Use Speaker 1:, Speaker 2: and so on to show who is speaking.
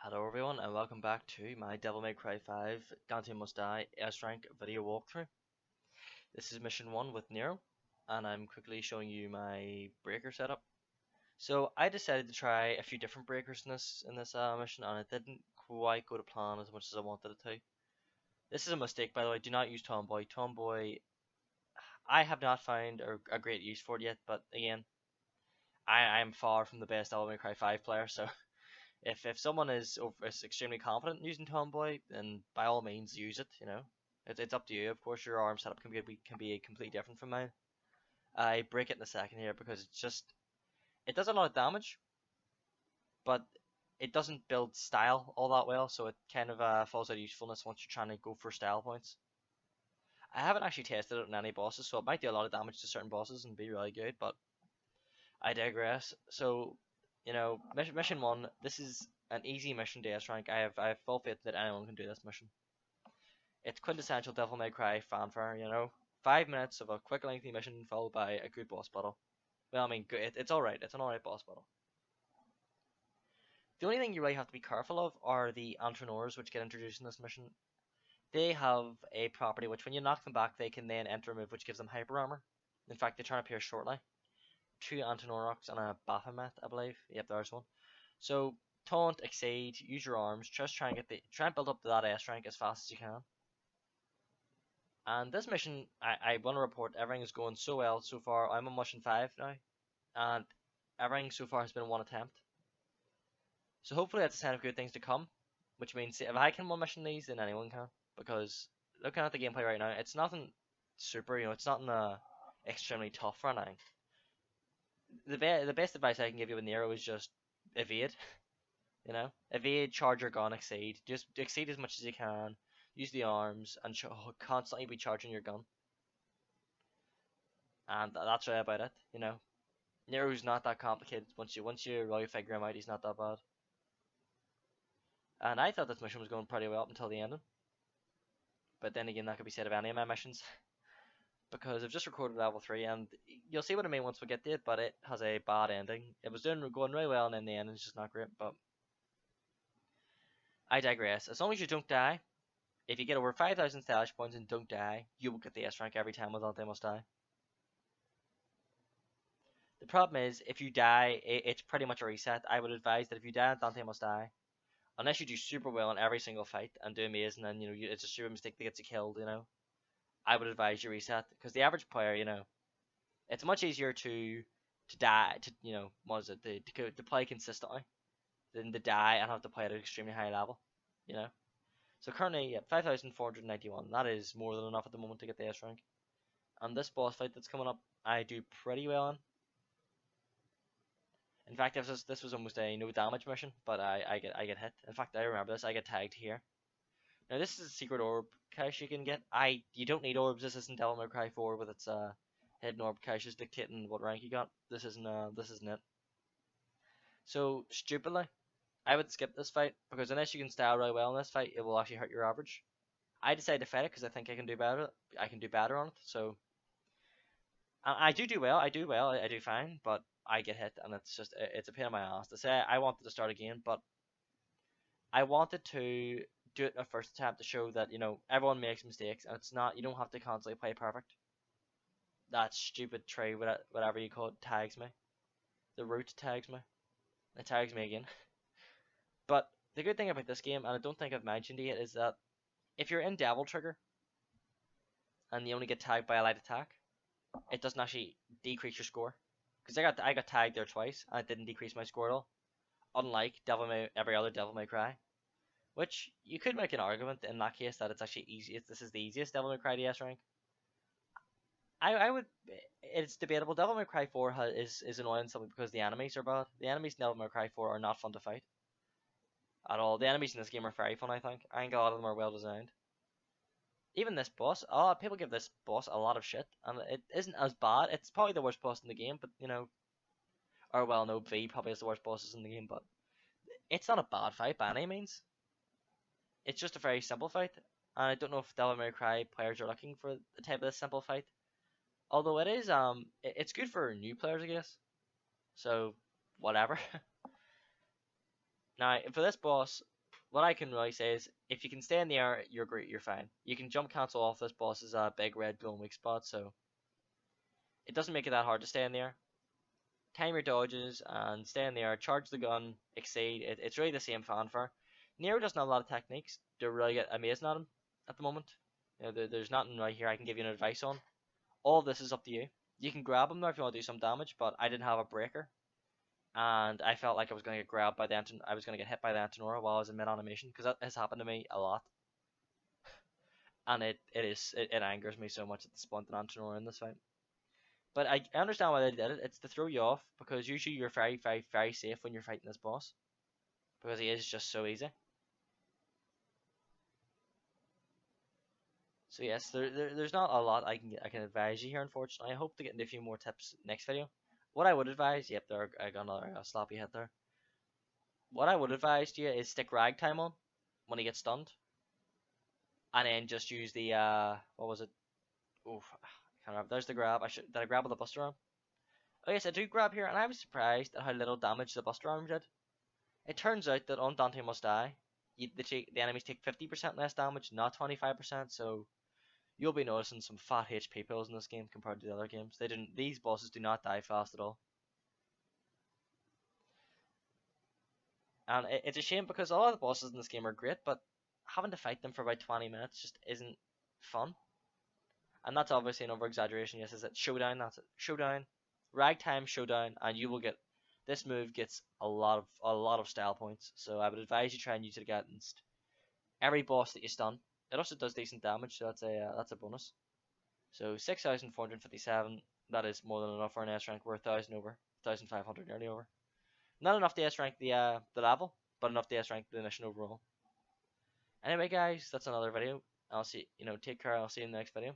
Speaker 1: Hello everyone and welcome back to my Devil May Cry 5 Dante Must Die S rank video walkthrough. This is mission 1 with Nero and I'm quickly showing you my breaker setup. So I decided to try a few different breakers in this mission and it didn't quite go to plan as much as I wanted it to. This is a mistake, by the way. Do not use Tomboy. Tomboy, I have not found a great use for it yet, but again, I am far from the best Devil May Cry 5 player, so if someone is extremely confident in using Tomboy, then by all means use it. It's up to you. Of course, your arm setup can be completely different from mine. I break it in a second here because it does a lot of damage, but it doesn't build style all that well, so it kind of falls out of usefulness once you're trying to go for style points. I haven't actually tested it on any bosses, so it might do a lot of damage to certain bosses and be really good, but I digress. So, mission 1, this is an easy mission to S rank. I have full faith that anyone can do this mission. It's quintessential Devil May Cry fanfare. 5 minutes of a quick lengthy mission followed by a good boss battle. Well, I mean, good. It's alright. It's an alright boss battle. The only thing you really have to be careful of are the Entrepreneurs which get introduced in this mission. They have a property which when you knock them back, they can then enter a move which gives them hyper armor. In fact, they turn up here shortly. 2 Antinoroks and a Baphomet, I believe. Yep, there's one. So taunt, exceed, use your arms, just try and build up to that S rank as fast as you can. And this mission, I want to report everything is going so well so far. I'm on mission 5 now, and everything so far has been one attempt. So hopefully that's a sign of good things to come, which means if I can one mission these, then anyone can. Because looking at the gameplay right now, it's nothing super, it's not extremely tough or anything. The best advice I can give you with Nero is just evade. Evade, charge your gun, exceed. Just exceed as much as you can. Use the arms and constantly be charging your gun. And that's right about it. Nero's not that complicated. Once you really figure him out, he's not that bad. And I thought this mission was going pretty well up until the ending. But then again, that could be said of any of my missions. Because I've just recorded level 3, and you'll see what I mean once we get to it, but it has a bad ending. It was going really well, and then the ending's just not great, but I digress. As long as you don't die, if you get over 5,000 stash points and don't die, you will get the S rank every time with Dante Must Die. The problem is, if you die, it's pretty much a reset. I would advise that if you die on Dante Must Die, unless you do super well in every single fight and do amazing, and it's a super mistake that gets you killed, I would advise you reset, because the average player, it's much easier to die, what is it, to play consistently than to die and have to play at an extremely high level, So currently, 5,491. That is more than enough at the moment to get the S rank. And this boss fight that's coming up, I do pretty well in. In fact, this was almost a no damage mission, but I get hit. In fact, I remember this. I get tagged here. Now this is a secret orb cache you can get. You don't need orbs. This isn't Devil May Cry 4 with its hidden orb caches dictating what rank you got. This isn't it. So stupidly, I would skip this fight because unless you can style really well in this fight, it will actually hurt your average. I decided to fight it because I think I can do better. I can do better on it. So I do well. I do well. I do fine, but I get hit, and it's a pain in my ass to say. I wanted to start again, but I wanted to do it a first attempt to show that everyone makes mistakes, and it's not, you don't have to constantly play perfect. That stupid tree, whatever you call it, tags me. The root tags me. It tags me again. But the good thing about this game, and I don't think I've mentioned it yet, is that if you're in Devil Trigger and you only get tagged by a light attack, it doesn't actually decrease your score. Because I got tagged there twice, and it didn't decrease my score at all. Unlike every other Devil May Cry. Which, you could make an argument in that case that it's actually easiest. This is the easiest Devil May Cry DS rank. It's debatable. Devil May Cry 4 is annoying simply because the enemies are bad. The enemies in Devil May Cry 4 are not fun to fight. At all. The enemies in this game are very fun, I think. I think a lot of them are well designed. Even this boss, people give this boss a lot of shit, and it isn't as bad. It's probably the worst boss in the game, but or well, no, V probably is the worst bosses in the game, but it's not a bad fight by any means. It's just a very simple fight, and I don't know if Devil May Cry players are looking for the type of this simple fight. Although it is, it's good for new players, I guess. So, whatever. Now, for this boss, what I can really say is if you can stay in the air, you're great, you're fine. You can jump cancel off this boss's big red glowing weak spot, so it doesn't make it that hard to stay in the air. Time your dodges and stay in the air, charge the gun, exceed. It's really the same fanfare. Nero doesn't have a lot of techniques to really get amazing at him at the moment. There's nothing right here I can give you an advice on. All of this is up to you. You can grab him there if you want to do some damage, but I didn't have a breaker, and I felt like I was going to get grabbed by I was going to get hit by the Antinora while I was in mid animation because that has happened to me a lot, and it angers me so much at the point that Antinora in this fight. But I understand why they did it. It's to throw you off because usually you're very very very safe when you're fighting this boss because he is just so easy. So yes, there's not a lot I can advise you here. Unfortunately, I hope to get into a few more tips next video. What I would advise, yep, there I got another sloppy hit there. What I would advise to you is stick ragtime on when he gets stunned, and then just use the what was it? Oof, I can't remember. There's the grab. Did I grab with the Buster Arm? Oh yes, I do grab here, and I was surprised at how little damage the Buster Arm did. It turns out that on Dante Must Die, the enemies take 50% less damage, not 25%. So you'll be noticing some fat HP pills in this game compared to the other games. These bosses do not die fast at all. And it's a shame because a lot of the bosses in this game are great, but having to fight them for about 20 minutes just isn't fun. And that's obviously an over exaggeration. Yes, is it showdown? That's it. Showdown, ragtime showdown, and you will get this move gets a lot of style points. So I would advise you try and use it against every boss that you stun. It also does decent damage, so that's a bonus. So 6,457. That is more than enough for an S rank. We're 1,000 over, 1,500 nearly over. Not enough to S rank the level, but enough to S rank the mission overall. Anyway, guys, that's another video. I'll see take care. I'll see you in the next video.